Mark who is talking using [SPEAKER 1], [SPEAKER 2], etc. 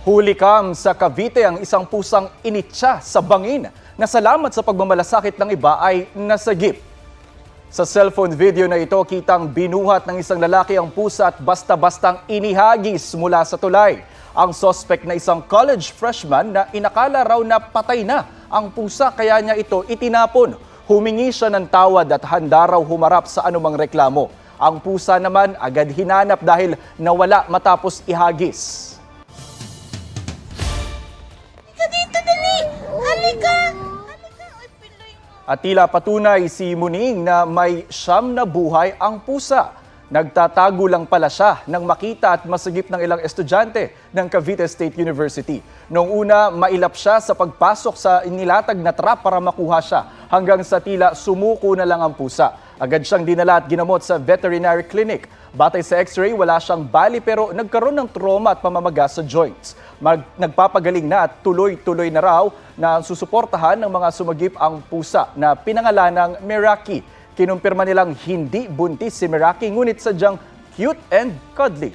[SPEAKER 1] Huli kam sa Cavite ang isang pusang initsa sa bangin na salamat sa pagmamalasakit ng iba ay nasagip. Sa cellphone video na ito, kitang binuhat ng isang lalaki ang pusa at basta-bastang inihagis mula sa tulay. Ang suspect na isang college freshman na inakala raw na patay na ang pusa kaya niya ito itinapon. Humingi siya ng tawad at handa raw humarap sa anumang reklamo. Ang pusa naman agad hinanap dahil nawala matapos ihagis.
[SPEAKER 2] Dito, dali! Halika!
[SPEAKER 1] At tila patunay si Muning na may siyam na buhay ang pusa. Nagtatago lang pala siya nang makita at masagip ng ilang estudyante ng Cavite State University. Noong una, mailap siya sa pagpasok sa inilatag na trap para makuha siya hanggang sa tila sumuko na lang ang pusa. Agad siyang dinala at ginamot sa veterinary clinic. Batay sa x-ray, wala siyang bali pero nagkaroon ng trauma at pamamaga sa joints. Nagpapagaling na at tuloy-tuloy na raw na susuportahan ng mga sumagip ang pusa na pinangalanang Meraki. Kinumpirma nilang hindi buntis si Meraki ngunit sadyang cute and cuddly.